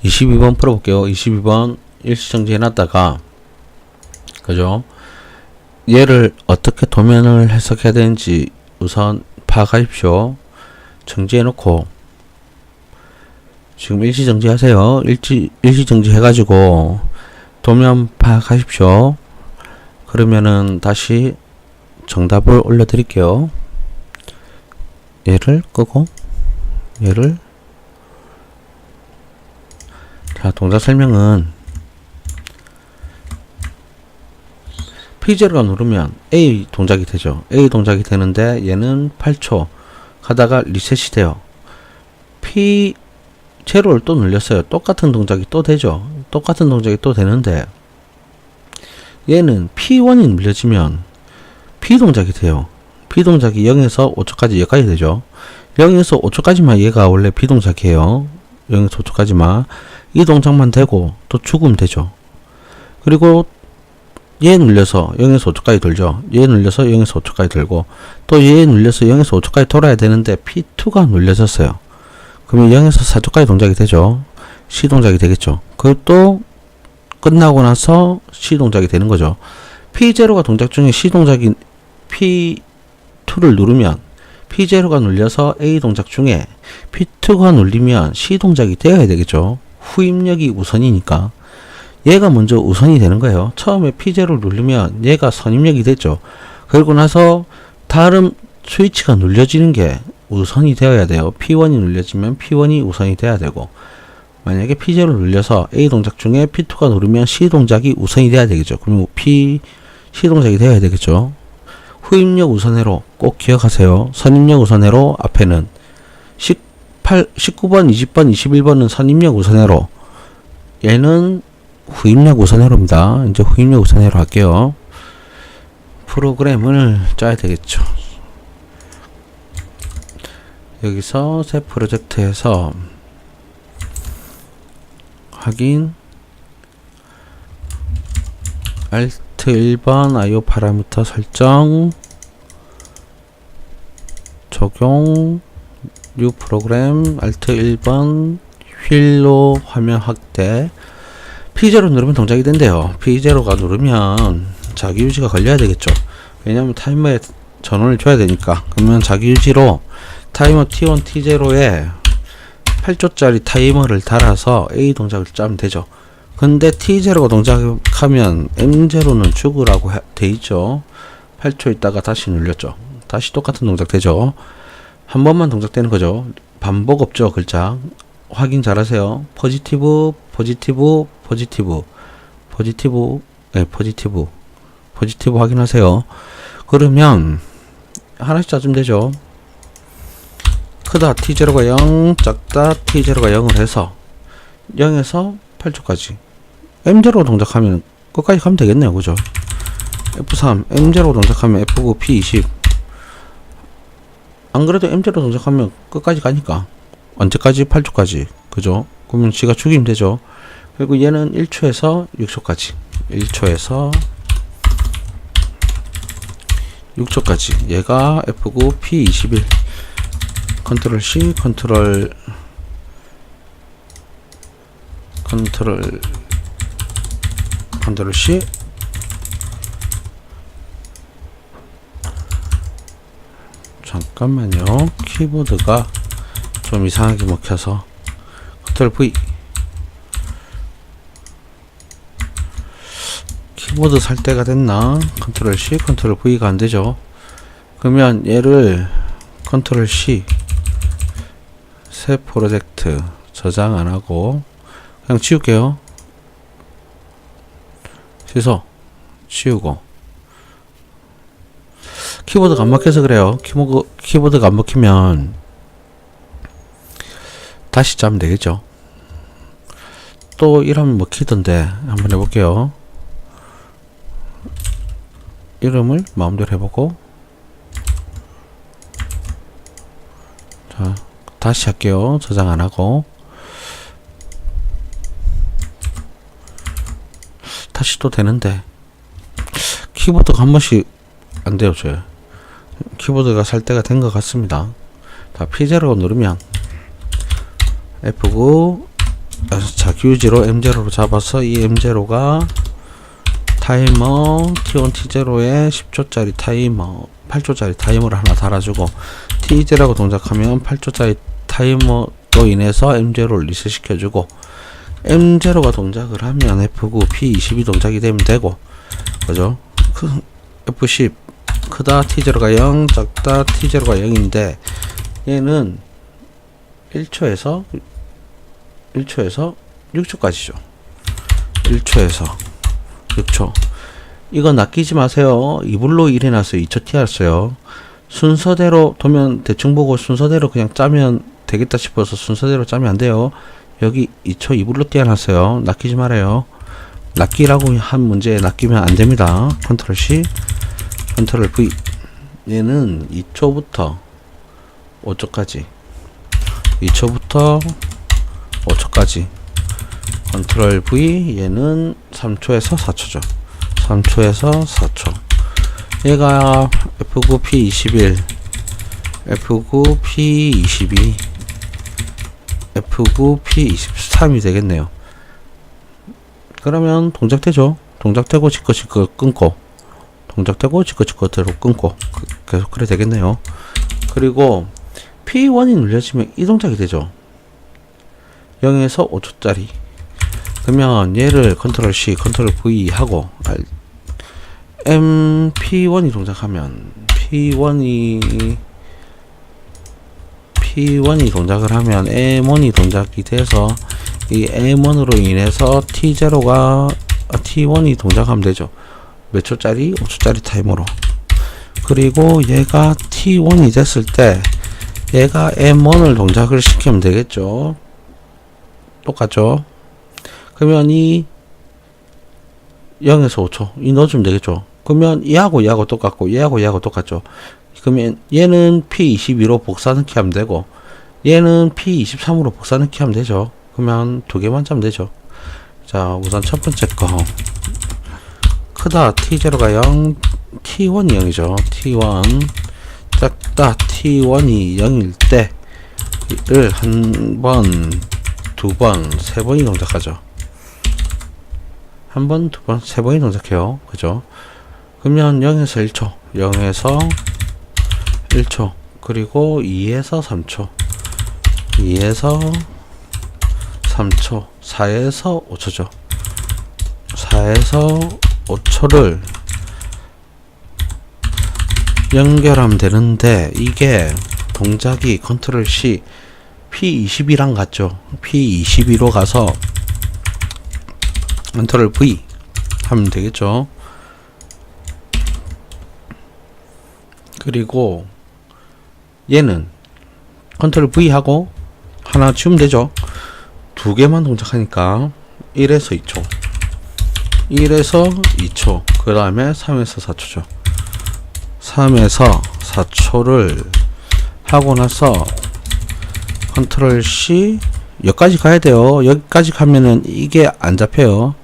22번 풀어볼게요. 22번 일시정지 해놨다가, 그죠? 얘를 어떻게 도면을 해석해야 되는지 우선 파악하십시오. 정지해놓고, 지금 일시정지 하세요. 일시정지 해가지고, 도면 파악하십시오. 그러면은 다시 정답을 올려드릴게요. 얘를 끄고, 얘를, 자, 동작 설명은 P0가 누르면 A 동작이 되죠. A 동작이 되는데 얘는 8초 가다가 리셋이 돼요. P0를 또 눌렸어요. 똑같은 동작이 또 되죠. 똑같은 동작이 또 되는데 얘는 P1이 눌려지면 P 동작이 돼요. P 동작이 0에서 5초까지 여기까지 되죠. 0에서 5초까지만 얘가 원래 B 동작이에요. 0에서 5초까지만 이 동작만 되고 또 죽으면 되죠. 그리고 얘 눌려서 0에서 5초까지 돌죠. 얘 눌려서 0에서 5초까지 돌고 또 얘 눌려서 0에서 5초까지 돌아야 되는데 P2가 눌려졌어요. 그러면 0에서 4초까지 동작이 되죠. C 동작이 되겠죠. 그것도 끝나고 나서 C 동작이 되는 거죠. P0가 동작 중에 C 동작이 P2를 누르면 P0가 눌려서 A 동작 중에 P2가 눌리면 C 동작이 되어야 되겠죠. 후입력이 우선이니까 얘가 먼저 우선이 되는 거예요. 처음에 P0를 누르면 얘가 선입력이 됐죠. 그러고 나서 다른 스위치가 눌려지는 게 우선이 되어야 돼요. P1이 눌려지면 P1이 우선이 돼야 되고, 만약에 P0를 눌려서 A 동작 중에 P2가 누르면 C 동작이 우선이 돼야 되겠죠. 그럼 C 동작이 되어야 되겠죠. 후입력 우선회로 꼭 기억하세요. 선입력 우선회로 앞에는 19번, 20번, 21번은 선입력 우선회로, 얘는 후입력 우선회로입니다. 이제 후입력 우선회로 할게요. 프로그램을 짜야 되겠죠. 여기서 새 프로젝트에서 확인 Alt 1번 IO 파라미터 설정 적용 New 프로그램 Alt 1번 휠로 화면 확대. P0 누르면 동작이 된대요. P0가 누르면 자기유지가 걸려야 되겠죠. 왜냐면 타이머에 전원을 줘야 되니까. 그러면 자기유지로 타이머 T1, T0에 8초짜리 타이머를 달아서 A 동작을 짜면 되죠. 근데 T0가 동작하면 M0는 죽으라고 돼 있죠. 8초 있다가 다시 눌렸죠. 다시 똑같은 동작 되죠. 한 번만 동작되는 거죠. 반복 없죠. 글자 확인 잘하세요. 포지티브, 포지티브, 포지티브, 포지티브, 네, 포지티브, 포지티브 확인하세요. 그러면 하나씩 짜주면 되죠. 크다 T0가 0, 작다 T0가 0을 해서 0에서 8초까지 M0 동작하면 끝까지 가면 되겠네요. 그죠? F3 M0 동작하면 F9 P20. 안 그래도 M0 동작하면 끝까지 가니까 언제까지? 8초까지. 그죠? 그러면 G가 죽이면 되죠. 그리고 얘는 1초에서 6초까지 1초에서 6초까지 얘가 F9 P21. 컨트롤 C, 컨트롤 C. 잠깐만요. 키보드가 좀 이상하게 먹혀서 컨트롤 V. 키보드 살 때가 됐나? 컨트롤 C, 컨트롤 V가 안 되죠. 그러면 얘를 컨트롤 C 새 프로젝트 저장 안 하고 그냥 지울게요. 취소, 지우고. 키보드가 안 먹혀서 그래요. 키보드가 안 먹히면 다시 짜면 되겠죠. 또 이러면 먹히던데 한번 해볼게요. 이름을 마음대로 해보고, 자 다시 할게요. 저장 안 하고 다시 또 되는데 키보드가 한 번씩 안 돼요. 저 키보드가 살 때가 된 것 같습니다. 다 P0 누르면 F9 자기유지로 M0로 잡아서 이 M0가 타이머 T1 T0에 10초짜리 타이머 8초짜리 타이머를 하나 달아주고 T0라고 동작하면 8초짜리 타이머로 인해서 M0를 리셋 시켜주고 M0가 동작을 하면 F9 P22 동작이 되면 되고 그죠? F10 크다 T0가 0 작다 T0가 0인데 얘는 1초에서 6초까지죠. 1초에서 6초. 이거 낚이지 마세요. 2불로 1 해놨어요. 2초 T였어요. 순서대로 도면 대충 보고 순서대로 그냥 짜면 되겠다 싶어서 순서대로 짜면 안 돼요. 여기 2초 2불로 띄워놨어요. 낚이지 말아요. 낚이라고 한 문제에 낚이면 안 됩니다. 컨트롤 C, 컨트롤 V. 얘는 2초부터 5초까지. 2초부터 5초까지. 컨트롤 V. 얘는 3초에서 4초죠. 3초에서 4초. 얘가 F9 P21, F9 P22, F9 P23이 되겠네요. 그러면 동작되죠. 동작되고 지꺼지꺼 끊고 동작되고 지꺼지꺼대로 끊고 계속 그래 되겠네요. 그리고 P1이 눌려지면 이 동작이 되죠. 0에서 5초짜리. 그러면 얘를 컨트롤 C, 컨트롤 V 하고 P1이 동작하면 P1이 동작을 하면 M1이 동작이 돼서 이 M1으로 인해서 T0가 T1이 동작하면 되죠. 몇 초짜리? 5초짜리 타이머로. 그리고 얘가 T1이 됐을 때 얘가 M1을 동작을 시키면 되겠죠. 똑같죠. 그러면 이 0에서 5초 이 넣어주면 되겠죠. 그러면 얘하고 똑같고 얘하고 똑같죠. 그러면 얘는 P22로 복사 넣기 하면 되고 얘는 P23으로 복사 넣기 하면 되죠. 그러면 두 개만 짜면 되죠. 자, 우선 첫 번째 거 크다 T0가 0, T1이 0이죠. T1 작다 T1이 0일 때를 한 번, 두 번, 세 번이 동작하죠. 한 번, 두 번, 세 번이 동작해요. 그죠? 그러면 0에서 1초, 0에서 1초, 그리고 2에서 3초, 2에서 3초, 4에서 5초죠. 4에서 5초를 연결하면 되는데 이게 동작이 컨트롤 C P22랑 같죠. P22로 가서 컨트롤 V 하면 되겠죠. 그리고 얘는 컨트롤 V 하고 하나 치우면 되죠. 두 개만 동작하니까 1에서 2초 1에서 2초 그 다음에 3에서 4초죠 3에서 4초를 하고 나서 컨트롤 C 여기까지 가야 돼요. 여기까지 가면은 이게 안 잡혀요.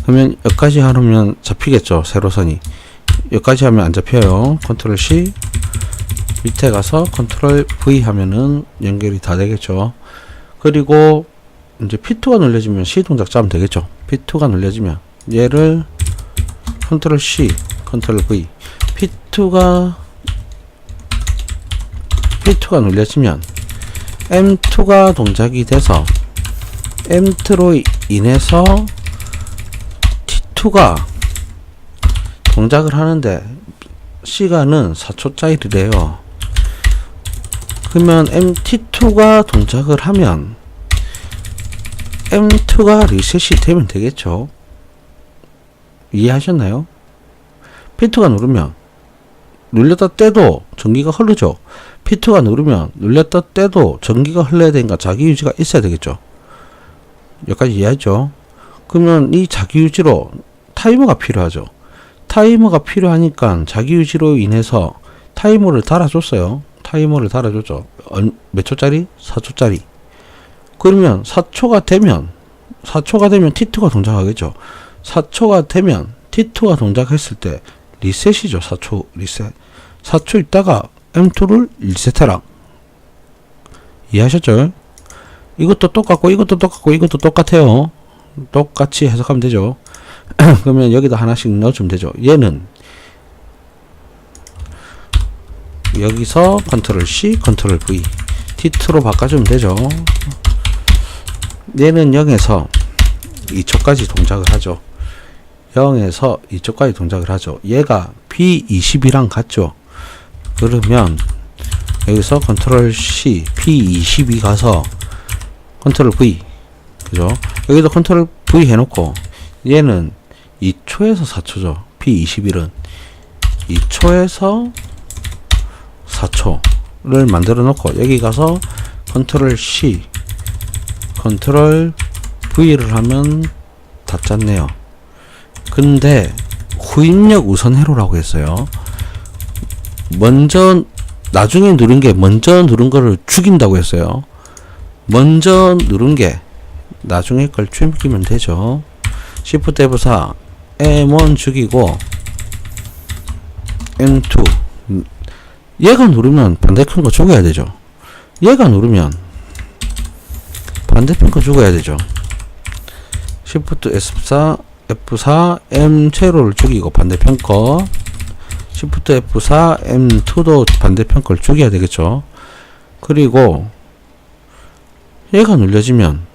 그러면 여기까지 하면 잡히겠죠. 세로선이 여기까지 하면 안 잡혀요. 컨트롤 C 밑에 가서 컨트롤 V 하면은 연결이 다 되겠죠. 그리고 이제 P2가 눌려지면 C 동작 짜면 되겠죠. P2가 눌려지면 얘를 컨트롤 C 컨트롤 V P2가 눌려지면 M2가 동작이 돼서 M2로 인해서 T2가 동작을 하는데 시간은 4초짜리래요. 그러면 T2가 동작을 하면 M2가 리셋이 되면 되겠죠. 이해하셨나요? P2가 누르면 눌렸다 떼도 전기가 흐르죠. P2가 누르면 눌렸다 떼도 전기가 흘러야 되니까 자기유지가 있어야 되겠죠. 여기까지 이해하죠? 그러면 이 자기유지로 타이머가 필요하죠. 타이머가 필요하니까 자기유지로 인해서 타이머를 달아줬어요. 타이머를 달아줬죠. 몇 초짜리? 4초짜리. 그러면 4초가 되면 T2가 동작하겠죠. 4초가 되면 T2가 동작했을 때 리셋이죠. 4초 리셋. 4초 있다가 M2를 리셋해라. 이해하셨죠? 이것도 똑같고 이것도 똑같고 이것도 똑같아요. 똑같이 해석하면 되죠. 그러면 여기다 하나씩 넣어주면 되죠. 얘는 여기서 컨트롤 C, 컨트롤 V, T2로 바꿔주면 되죠. 얘는 0에서 2초까지 동작을 하죠. 0에서 2초까지 동작을 하죠. 얘가 P20이랑 같죠. 그러면 여기서 컨트롤 C, P20이 가서 컨트롤 V, 그죠? 여기도 컨트롤 V 해놓고 얘는 2초에서 4초죠. P21은 2초에서 4초를 만들어 놓고 여기 가서 컨트롤 C, 컨트롤 V를 하면 다 짰네요. 근데 후입력 우선 회로라고 했어요. 먼저 나중에 누른 게 먼저 누른 거를 죽인다고 했어요. 먼저 누른 게 나중에 걸 죽이면 되죠. Shift F4 M1 죽이고 M2 얘가 누르면 반대편 거 죽어야 되죠. 얘가 누르면 반대편 거 죽어야 되죠. Shift F4 M 제로를 죽이고 반대편 거 Shift F4 M2도 반대편 걸 죽여야 되겠죠. 그리고 얘가 눌려지면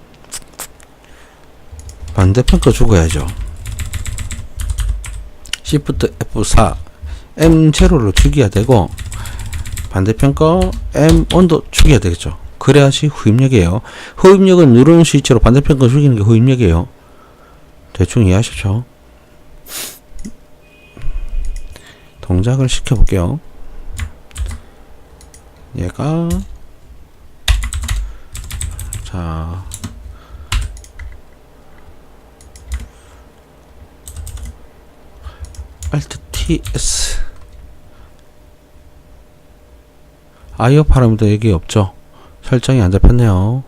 반대편 거 죽어야죠. Shift F4 M0를 죽여야 되고 반대편 거 M1도 죽여야 되겠죠. 그래야지 후입력이에요. 후입력은 누르는 스위치로 반대편 거 죽이는 게 후입력이에요. 대충 이해하셨죠? 동작을 시켜볼게요. 얘가 자 Alt TS IO 파라미터 여기 없죠? 설정이 안 잡혔네요.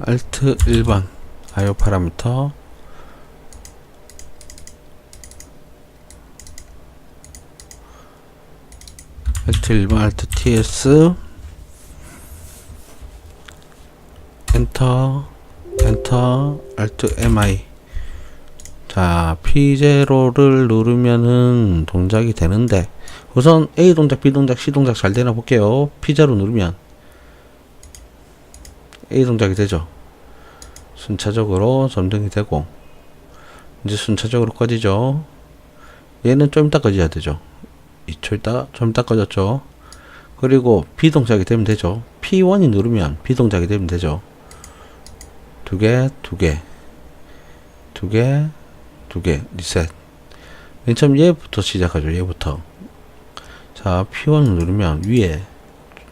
Alt 1번 IO 파라미터 Alt 1번 Alt TS 엔터 Alt MI. 자, P0를 누르면은 동작이 되는데 우선 A 동작, B 동작, C 동작 잘 되나 볼게요. P0 누르면 A 동작이 되죠. 순차적으로 점등이 되고 이제 순차적으로 꺼지죠. 얘는 좀 이따 꺼져야 되죠. 2초 있다, 좀 이따 꺼졌죠. 그리고 B 동작이 되면 되죠. P1이 누르면 B 동작이 되면 되죠. 두 개 리셋. 맨 처음 얘부터 시작하죠. 얘부터. 자, P1을 누르면 위에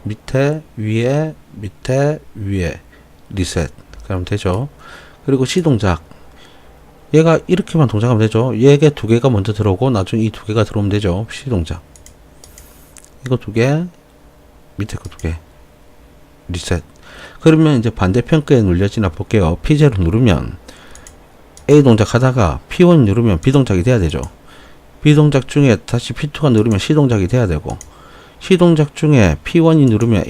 밑에 위에 리셋. 그러면 되죠. 그리고 C 동작. 얘가 이렇게만 동작하면 되죠. 얘게 두 개가 먼저 들어오고 나중에 이 두 개가 들어오면 되죠. C 동작. 이거 두 개, 밑에 거 두 개. 리셋. 그러면 이제 반대편 거에 눌려지나 볼게요. P0 누르면 A 동작 하다가 P1 누르면 B 동작이 돼야 되죠. B 동작 중에 다시 P2가 누르면 C 동작이 돼야 되고 C 동작 중에 P1이 누르면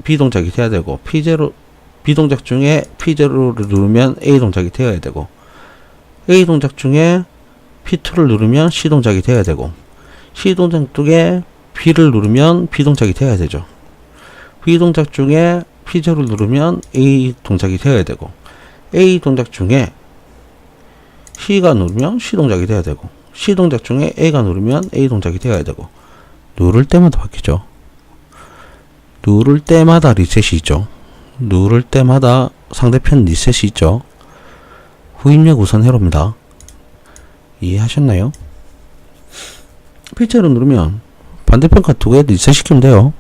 B 동작이 돼야 되고 B 동작 중에 P0를 누르면 A 동작이 되어야 되고 A 동작 중에 P2를 누르면 C 동작이 돼야 되고 C 동작 중에 B를 누르면 B 동작이 돼야 되죠. B 동작 중에 P0를 누르면 A 동작이 되어야 되고 A 동작 중에 C가 누르면 C 동작이 돼야 되고 C 동작 중에 A가 누르면 A 동작이 되어야 되고 누를 때마다 바뀌죠. 누를 때마다 리셋이 있죠. 누를 때마다 상대편 리셋이 있죠. 후입력 우선 회로입니다. 이해하셨나요? P0 누르면 반대편 거 두 개 리셋시키면 돼요.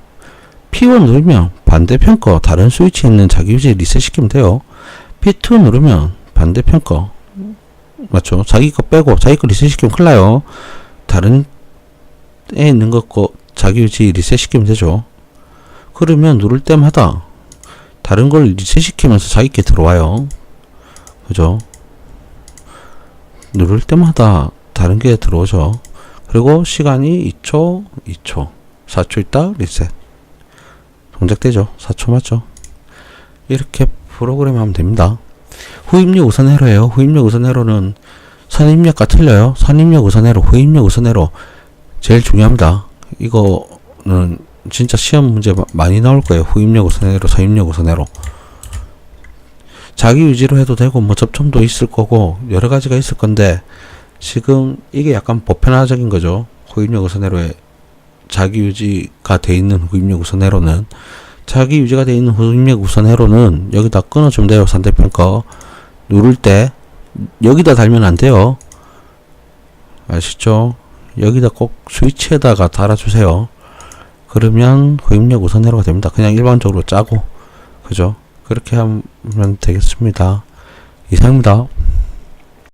P1 누르면 반대편 거 다른 스위치에 있는 자기 유지 리셋시키면 돼요. P2 누르면 반대편 거 맞죠? 자기 거 빼고 자기 거 리셋시키면 큰일 나요. 다른 애 있는 거 자기 유지 리셋시키면 되죠. 그러면 누를 때마다 다른 걸 리셋시키면서 자기 게 들어와요. 그죠? 누를 때마다 다른 게 들어오죠. 그리고 시간이 2초, 4초 있다 리셋. 동작되죠. 4초 맞죠? 이렇게 프로그램 하면 됩니다. 후입력 우선 회로예요. 후입력 우선 회로는 선입력과 틀려요. 선입력 우선 회로, 후입력 우선 회로 제일 중요합니다. 이거는 진짜 시험 문제 많이 나올 거예요. 후입력 우선 회로, 선입력 우선 회로. 자기 유지로 해도 되고 뭐 접점도 있을 거고 여러 가지가 있을 건데 지금 이게 약간 보편화적인 거죠. 후입력 우선 회로에 자기 유지가 돼 있는 후입력 우선 회로는 자기 유지가 돼 있는 후입력 우선 회로는 여기다 끊어주면 돼요. 상대편 거 누를 때 여기다 달면 안 돼요. 아시죠? 여기다 꼭 스위치에다가 달아주세요. 그러면 후입력 우선 회로가 됩니다. 그냥 일반적으로 짜고 그죠? 그렇게 하면 되겠습니다. 이상입니다.